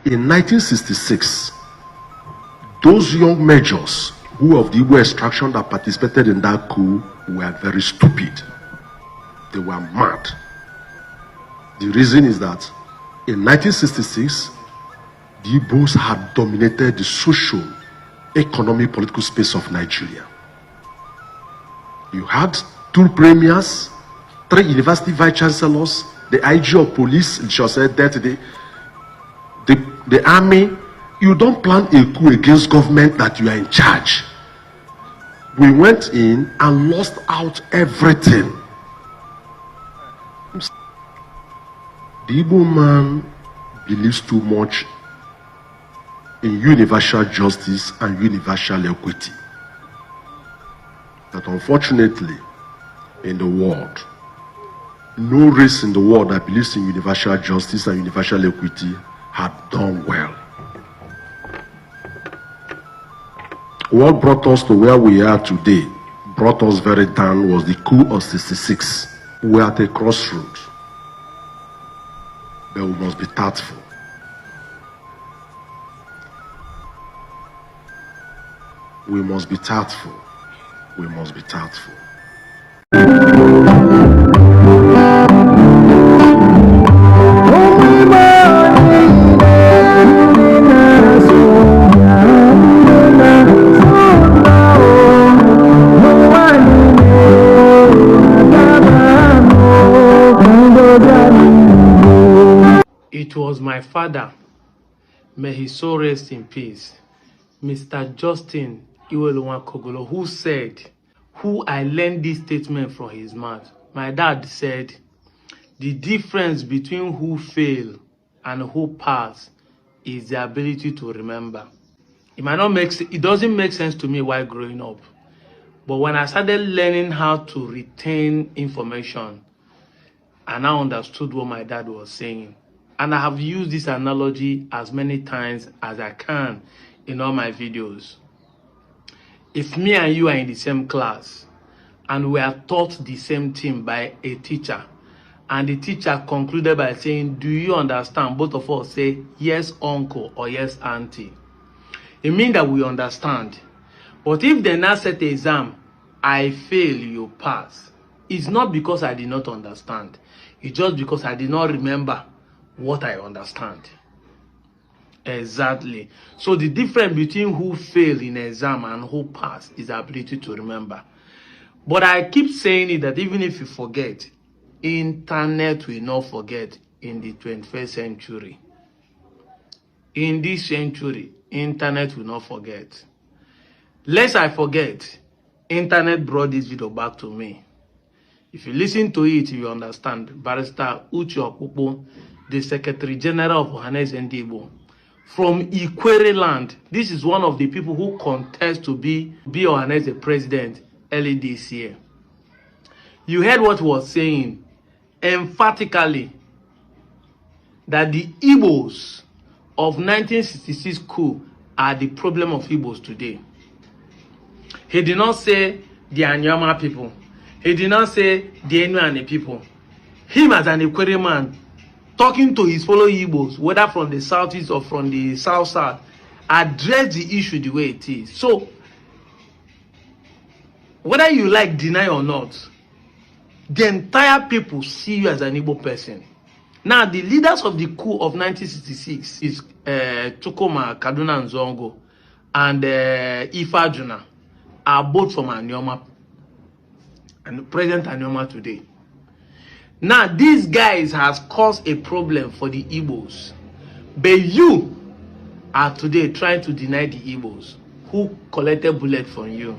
In 1966, those young majors who of the Igbo extraction that participated in that coup were very stupid. They were mad. The reason is that in 1966, the Igbos had dominated the social, economic, political space of Nigeria. You had 2 premiers, 3 university vice chancellors, the IG of police, it shall say that the army. You don't plan a coup against government that you are in charge. We went in and lost out everything. The Igbo man believes too much in universal justice and universal equity. But unfortunately, in the world, no race in the world that believes in universal justice and universal equity had done well. What brought us to where we are today, brought us very down, was the coup of 66. We are at a crossroads, but we must be tactful. We must be tactful. We must be tactful. It was my father, may his soul rest in peace, Mr. Justin Iweluwa, who said, who I learned this statement from his mouth. My dad said, the difference between who fail and who pass is the ability to remember. It doesn't make sense to me while growing up. But when I started learning how to retain information, I now understood what my dad was saying. And I have used this analogy as many times as I can in all my videos. If me and you are in the same class and we are taught the same thing by a teacher, and the teacher concluded by saying, do you understand? Both of us say, yes, uncle, or yes, auntie. It means that we understand. But if they now set the exam, I fail, you pass. It's not because I did not understand. It's just because I did not remember what I understand. Exactly. So the difference between who fail in exam and who pass is the ability to remember. But I keep saying it that even if you forget, internet will not forget in the 21st century. In this century, internet will not forget. Lest I forget, internet brought this video back to me. If you listen to it, you understand. Barrister Uche Okwukwu, the Secretary General of Ohanes and Igbo, from Ikwere land. This is one of the people who contest to be Ohanes the president early this year. You heard what he was saying emphatically, that the Igbos of 1966 coup are the problem of Igbos today. He did not say the Anyama people. He did not say the Enuane people. Him as an Ikwere man, talking to his fellow Igbos, whether from the southeast or from the south, address the issue the way it is. So, whether you like deny or not, the entire people see you as an Igbo person. Now, the leaders of the coup of 1966 is Chukuma Kaduna Nzongo and Ifa Juna are both from Anyoma and President Anyoma today. Now, these guys has caused a problem for the Igbos. But you are today trying to deny the Igbos who collected bullet from you.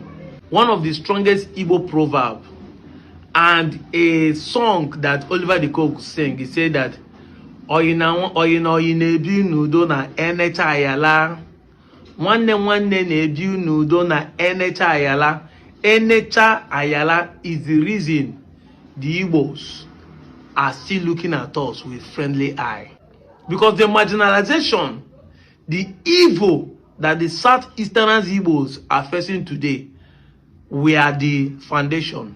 One of the strongest Igbo proverbs and a song that Oliver the Coke sang, he said that oyina ebi n'udo na enecha ayala. Nwanne na-ebi n'udo na enecha ayala. Enecha ayala is the reason the Igbos are still looking at us with friendly eye. Because the marginalization, the evil that the Southeastern Igbos are facing today, we are the foundation.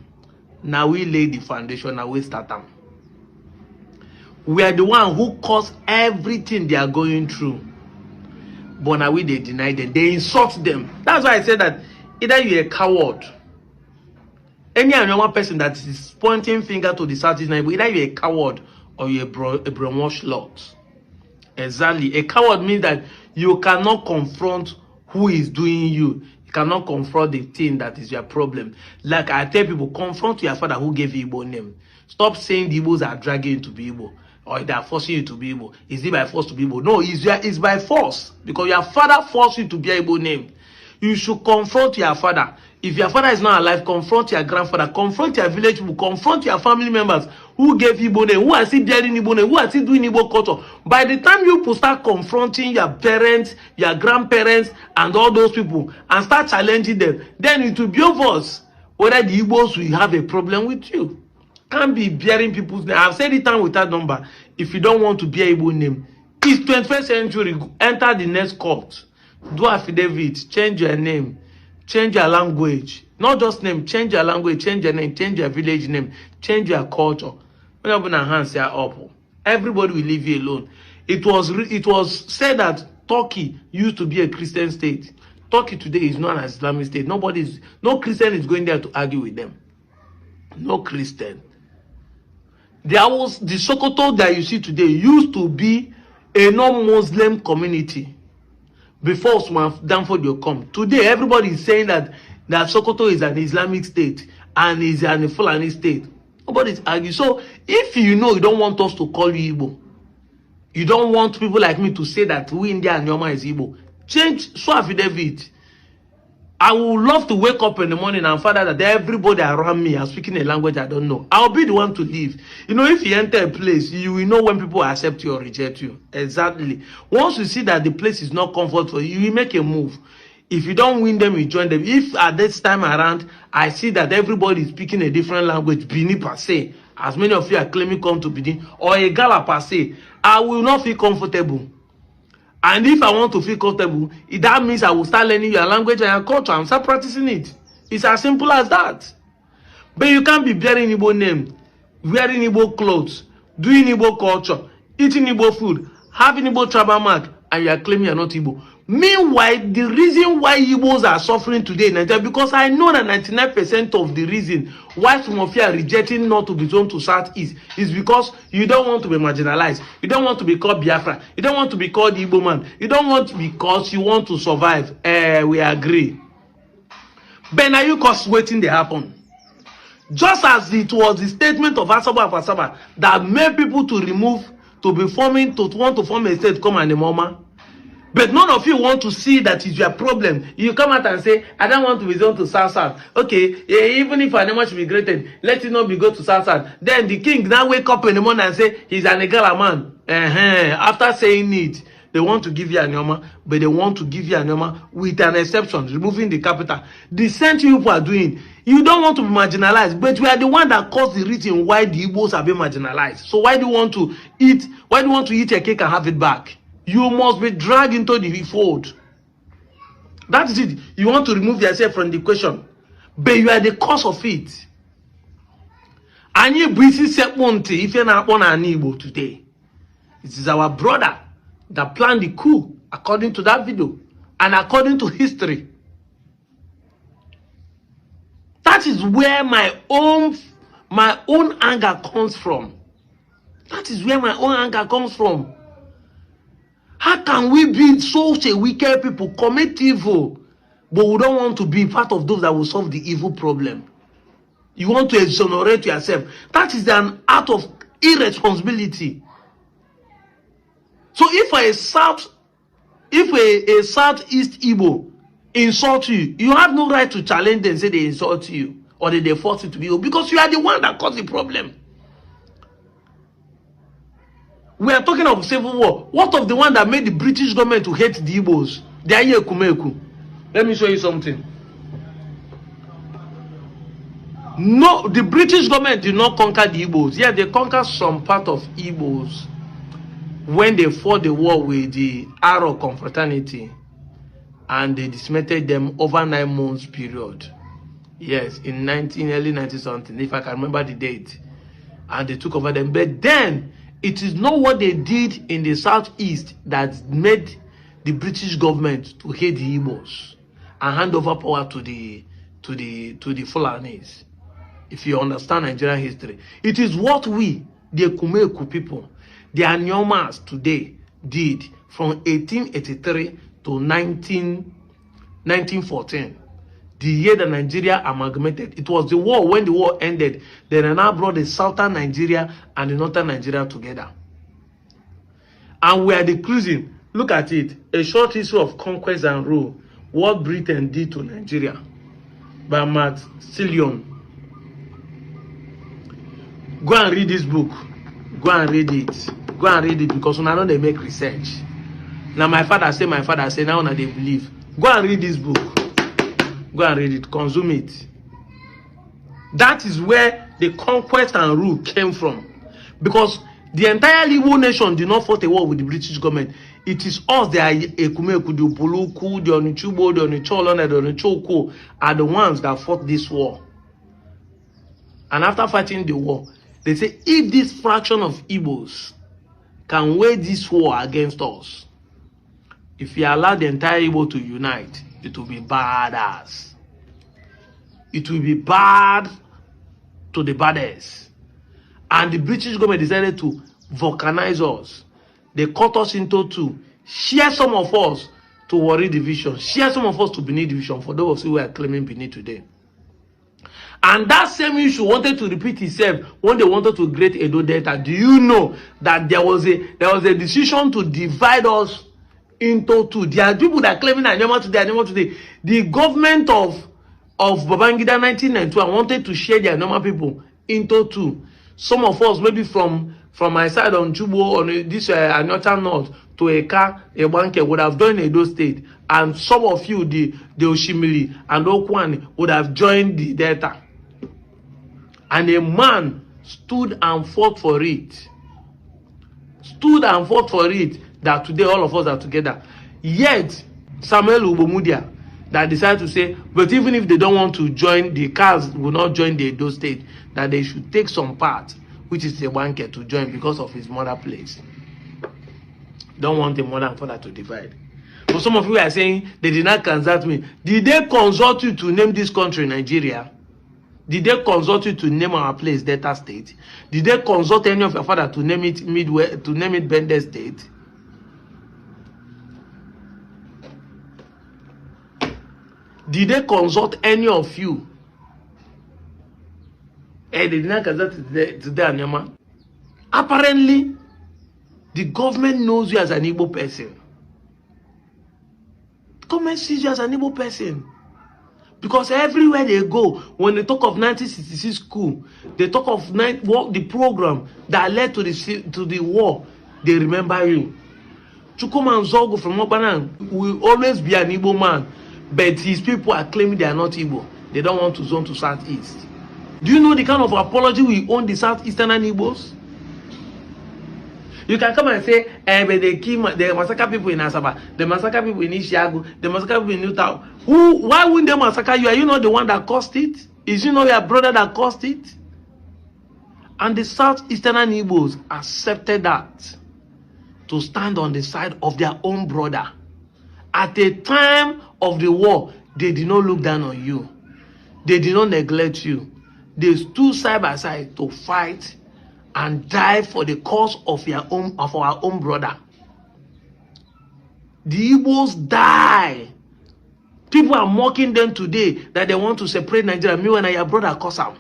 Now we lay the foundation, now we start them. We are the one who caused everything they are going through. but now they deny them. They insult them. That's why I said that either you're a coward. Any normal person that is pointing finger to the Southeast Igbo, either you're a coward or you're a brainwashed lot. Exactly. A coward means that you cannot confront who is doing you. You cannot confront the thing that is your problem. Like I tell people, confront your father who gave you Igbo name. Stop saying the Igbos are dragging you to be Igbo or they are forcing you to be Igbo. Is it by force to be Igbo? No, it's by force because your father forced you to be Igbo name. You should confront your father. If your father is not alive, confront your grandfather, confront your village people, confront your family members who gave Igbo name, who are still bearing Igbo name, who are still doing Igbo culture. By the time you start confronting your parents, your grandparents, and all those people, and start challenging them, then it will be obvious whether the Igbos will have a problem with you. Can't be bearing people's name. I've said it time without number. If you don't want to bear Igbo name, it's 21st century. Enter the next court. Do affidavit, change your name, change your language. Not just name, change your language, change your name, change your village name, change your culture. When you open your hands, you're up. Everybody will leave you alone. It was said that Turkey used to be a Christian state. Turkey today is not an Islamic state. No Christian is going there to argue with them. No Christian. The Sokoto that you see today used to be a non-Muslim community. Before Usman Danford will come. Today, everybody is saying that Sokoto is an Islamic state and is an Fulani state. Nobody's arguing. So, if you know you don't want us to call you Igbo, you don't want people like me to say that we India and Yoma is Igbo, change so affidavit. I would love to wake up in the morning and find out that everybody around me are speaking a language I don't know. I'll be the one to leave. You know, if you enter a place, you will know when people accept you or reject you. Exactly. Once you see that the place is not comfortable for you, you make a move. If you don't win them, you join them. If at this time around, I see that everybody is speaking a different language, Bini per se, as many of you are claiming come to Bini, or a Gala per se, I will not feel comfortable. And if I want to feel comfortable, that means I will start learning your language and your culture and start practicing it. It's as simple as that. But you can't be bearing Igbo name, wearing Igbo clothes, doing Igbo culture, eating Igbo food, having Igbo tribal mark, and you are claiming you are not Igbo. Meanwhile, the reason why Igbos are suffering today in Nigeria, because I know that 99% of the reason why some of you are rejecting not to be zoned to Southeast is because you don't want to be marginalized. You don't want to be called Biafra. You don't want to be called Igbo man. You don't want because you want to survive. We agree. But now you cause waiting they happen. Just as it was the statement of Asaba that made people to want to form a state, come and the mama. But none of you want to see that is your problem. You come out and say, I don't want to be zoned to South. Okay, even if I never should be graded, let it not be go to South. Then the king now wake up in the morning and say, he's an Igala man. After saying it, they want to give you a Nyoma, but they want to give you a Nyoma with an exception, removing the capital. The same thing people are doing. You don't want to be marginalized, but we are the one that caused the reason why the Igbos have been marginalized. So why do you want to eat? Why do you want to eat a cake and have it back? You must be dragged into the fold. That is it. You want to remove yourself from the equation, but you are the cause of it. And you busy monte if you're not on an Igbo today. It is our brother that planned the coup, according to that video, and according to history. That is where my own anger comes from. That is where my own anger comes from. How can we be such a wicked people, commit evil, but we don't want to be part of those that will solve the evil problem? You want to exonerate yourself. That is an act of irresponsibility. So if a Southeast Igbo insult you, you have no right to challenge them and say they insult you or they force you to be Igbo, because you are the one that caused the problem. We are talking of civil war. What of the one that made the British government to hate the Igbos? They are here, Kumeku. Let me show you something. No, the British government did not conquer the Igbos. Yeah, they conquered some part of Igbos when they fought the war with the Aro confraternity, and they dismantled them over 9 months period. Yes, in early 90 something, if I can remember the date. And they took over them. But then it is not what they did in the Southeast that made the British government to hate the Igbos and hand over power to the Fulanis. If you understand Nigerian history, it is what we, the Ekumeku people, the Anyomas today, did from 1883 to 1914. The year that Nigeria amalgamated. It was the war. When the war ended, then they now brought the southern Nigeria and the northern Nigeria together. And we are decreasing. Look at it. A short history of conquest and rule. What Britain did to Nigeria. By Matt Stillion. Go and read this book. Go and read it. Go and read it because when I know they make research. Now my father say, now they believe. Go and read this book. Go and read it. Consume it. That is where the conquest and rule came from. Because the entire Igbo nation did not fight a war with the British government. It is us, the Ekumeku, the Upoluku, the Onichubo, the Onicholona, the Onichoko, are the ones that fought this war. And after fighting the war, they say, if this fraction of Igbos can wage this war against us, if you allow the entire Igbo to unite, it will be badass. It will be bad to the baddest. And the British government decided to volcanize us. They cut us into two. Share some of us to Warri division. Share some of us to Benin division. For those of you who are claiming Benin today. And that same issue wanted to repeat itself when they wanted to create Edo Delta. Do you know that there was a decision to divide us into two? There are people that are claiming Anyama today. The government of Babangida 1991 wanted to share the Anyama people into two. Some of us, maybe from my side on Chubo, on this Anyota North to Eka, Ebanke, would have joined Edo State. And some of you, the Oshimili and Okwani, would have joined the Delta. And a man stood and fought for it. That today all of us are together. Yet, Samuel Ubomudia, that decided to say, but even if they don't want to join, the cars will not join the Edo State, that they should take some part, which is the Wanke, to join because of his mother place. Don't want the mother and father to divide. But some of you are saying, they did not consult me. Did they consult you to name this country Nigeria? Did they consult you to name our place Delta State? Did they consult any of your father to name it Midway, to name it Bende State? Did they consult any of you? They did not consult today, Anyama. Apparently, the government knows you as an Igbo person. The government sees you as an Igbo person. Because everywhere they go, when they talk of 1966 coup, they talk of the program that led to the war, they remember you. Chukwuma Nzogu from Obanan will always be an Igbo man, but his people are claiming they are not Igbo. They don't want to zone to Southeast. Do you know the kind of apology we own the Southeastern Igbos? You can come and say, but they massacre people in Asaba, they massacre people in Ishiagu, they massacre people in Newtown. Why wouldn't they massacre you? Are you not the one that caused it? Is you not your brother that caused it? And the Southeastern Igbos accepted that to stand on the side of their own brother. At the time of the war, they did not look down on you. They did not neglect you. They stood side by side to fight and die for the cause of our own brother. The Igbos die. People are mocking them today that they want to separate Nigeria. Me when your brother Kosam.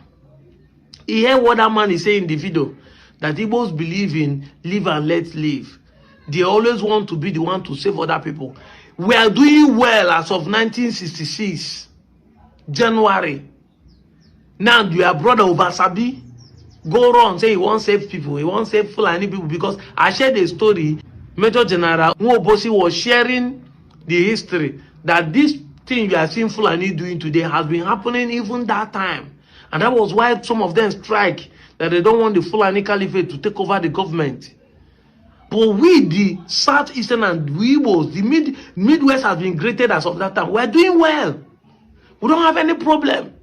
He heard what that man is saying in the video. That Igbos believe in live and let live. They always want to be the one to save other people. We are doing well as of 1966. January. Now your brother Obasabi go around say he won't save people, he won't save Fulani people, because I shared a story. Major General Nwobosi was sharing the history that this thing you are seeing Fulani doing today has been happening even that time. And that was why some of them strike, that they don't want the Fulani Caliphate to take over the government. But we, the Southeastern and Igbos, the Midwest has been created as of that time. We're doing well. We don't have any problem.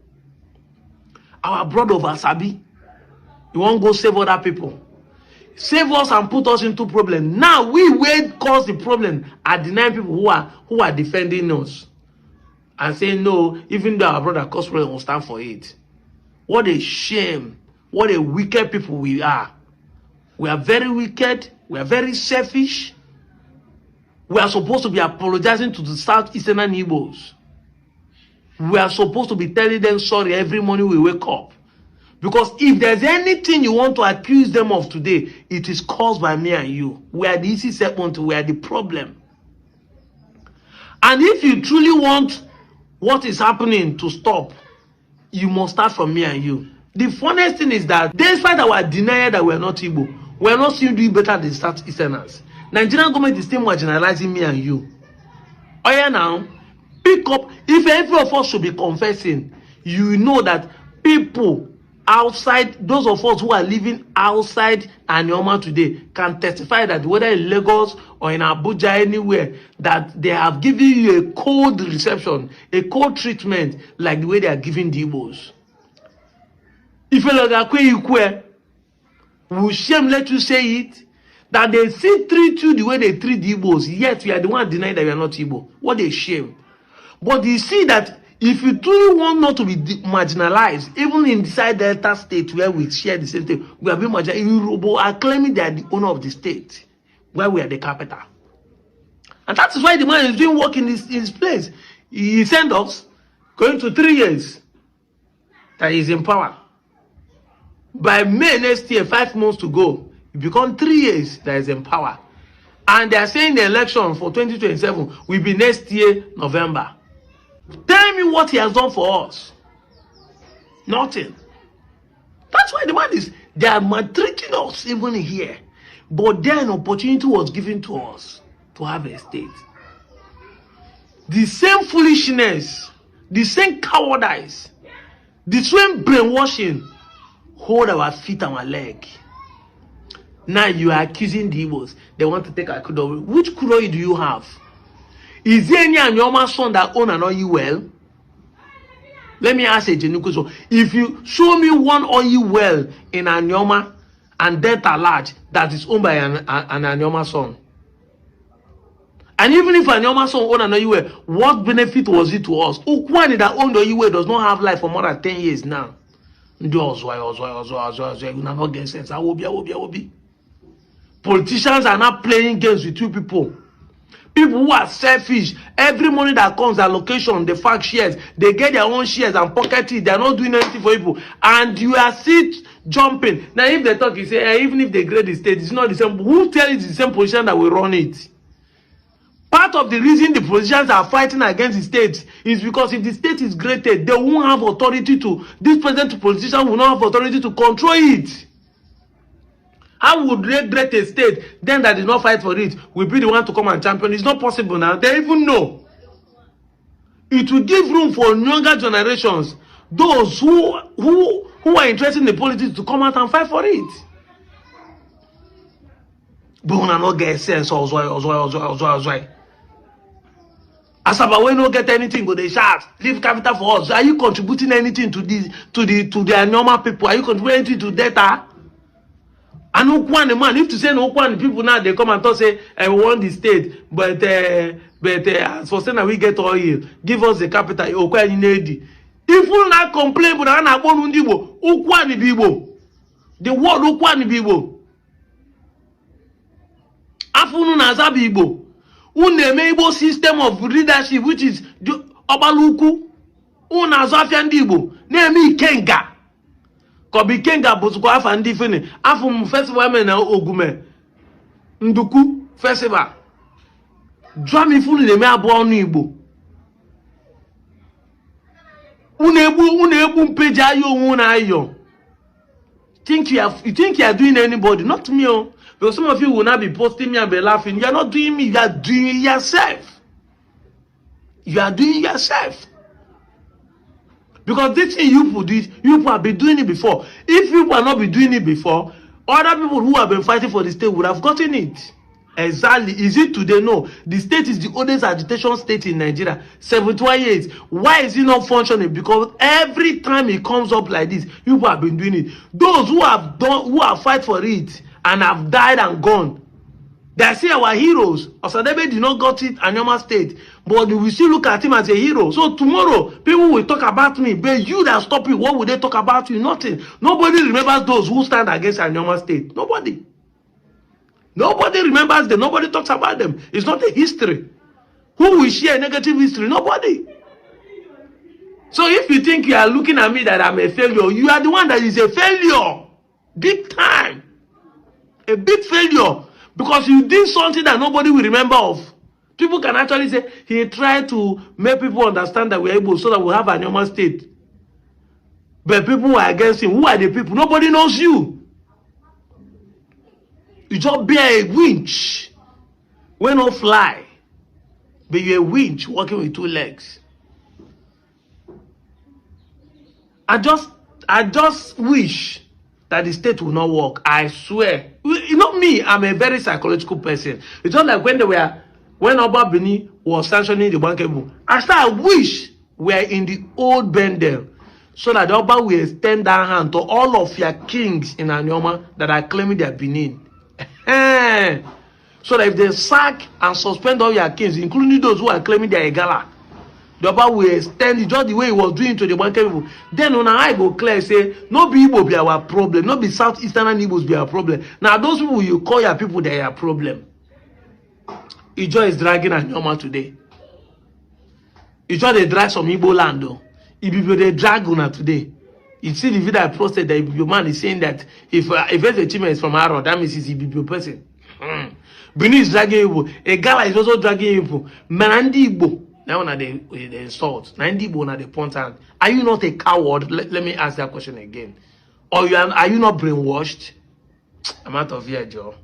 Our brother Obasabi, you won't go save other people. save us and put us into problem. Now we will cause the problem are denying people who are defending us and saying no, even though our brother cause problem, will stand for it. What a shame. What a wicked people we are. We are very wicked. We are very selfish. We are supposed to be apologizing to the Southeastern Igbos. We are supposed to be telling them sorry every morning we wake up. Because if there's anything you want to accuse them of today, it is caused by me and you. We are the easy segment, we are the problem. And if you truly want what is happening to stop, you must start from me and you. The funniest thing is that despite our denial that we are not Igbo, we are not still doing better than Southeasterners. Nigerian government is still marginalizing me and you. Oh yeah, now, pick up. If every of us should be confessing, you know that people outside, those of us who are living outside Anioma today can testify that whether in Lagos or in Abuja, anywhere, that they have given you a cold reception, a cold treatment, like the way they are giving the Igbos. If you will shame let you say it, that they still treat you the way they treat the Igbos, yet we are the one denying that we are not Igbo. What a shame. But you see that if you truly want not to be marginalized, even inside Delta State where we share the same thing, we are being marginalized. Yoruba are claiming they are the owner of the state, where we are the capital. And that is why the man is doing work in his place. He sent us going to 3 years that he's in power. By May next year, 5 months to go, it becomes 3 years that is in power. And they are saying the election for 2027 will be next year, November. Tell me what he has done for us. Nothing. That's why the man is, they are maltreating us even here. But then an opportunity was given to us to have a state. The same foolishness, the same cowardice, the same brainwashing hold our feet and our leg. Now you are accusing the Igbos. They want to take a kudo. Which kudo do you have? Is there any Anioma son that own an oil well? Let me ask a genuine question. If you show me one oil well in Anioma and Delta Large that is owned by an Anioma son, and even if Anioma son own an oil well, what benefit was it to us? Ukwani that owned oil well does not have life for more than 10 years now. You not get sense. I will be. Politicians are not playing games with you people. People who are selfish, every money that comes, their location, the fact shares, they get their own shares and pocket it. They are not doing anything for people. And you are still jumping. Now, if they talk, you say, even if they grade the state, it's not the same. Who tells you it's the same position that will run it? Part of the reason the politicians are fighting against the state is because if the state is graded, they won't have authority to, this present politician will not have authority to control it. How would they grade a state, then that did not fight for it, will be the one to come and champion? It's not possible now. They even know. It will give room for younger generations, those who are interested in the politics, to come out and fight for it. But we not get sense also. Asaba, we no get anything, but they shout, leave capital for us. Are you contributing anything to the normal people? Are you contributing anything to data? And Ukwan, man, if to say no Ukwan people now, they come and talk, say, we want the state, but as for saying that we get oil, give us the capital, Ukwan need. If we not complain, but I'm not going to do Ukwan Bibo. The word Ukwan Bibo. Afunu Nazabi Igbo. Uneme system of leadership, which is Obaluku. Unazafian Igbo. Name Kenga. Kobi Kenga Bozuko Afandi Fini. Afum Festival na Ogume. Nduku Festival. Drami Funi de me abo onu Igbo. Unebu mpeja yo una ayo. You think you are doing anybody? Not me. Oh. Because some of you will not be posting me and be laughing. You are not doing me, you are doing yourself. You are doing yourself. Because this thing you people have been doing it before. If people have not been doing it before, other people who have been fighting for the state would have gotten it. Exactly. Is it today? No. The state is the oldest agitation state in Nigeria. 71 years. Why is it not functioning? Because every time it comes up like this, people have been doing it. Those who have fight for it and have died and gone. They say our heroes. Osadebe did not got it Anyoma State, but we still look at him as a hero. So tomorrow, people will talk about me, but you that stop it, what will they talk about you? Nothing. Nobody remembers those who stand against Anyoma State. Nobody. Nobody remembers them. Nobody talks about them. It's not a history. Who will share negative history? Nobody. So if you think you are looking at me that I'm a failure, you are the one that is a failure. Big time. A big failure. Because you did something that nobody will remember of. People can actually say, he tried to make people understand that we're able so that we have a normal state. But people were against him. Who are the people? Nobody knows you. You just bear a winch. When no fly. But you're a winch walking with 2 legs. I just wish that the state will not work. I swear. You know me, I'm a very psychological person. It's not like when Oba Bini was sanctioning the bankable. I wish we're in the old bendel so that the Oba will extend that hand to all of your kings in Anyoma that are claiming their Benin. So that if they sack and suspend all your kings, including those who are claiming their Egala, the Oba will extend it just the way he was doing to the one people. Then when I go clear, say, no be Igbo be our problem, no be Southeastern Igbos be our problem. Now those people you call your people, they are your problem. Ijo is dragging Anyoma today. Ijo they drag some Igbo land though. Ibibio they drag Una today. You see the video I posted that Ibibio man is saying that if the achievement is from Aro, that means it's Ibibio person. Benin is dragging Igbo. A gala is also dragging Igbo. Manandi Igbo. Now when they insult, 90 bona they point out. Are you not a coward? Let me ask that question again. Or are you not brainwashed? I'm out of here, Joe.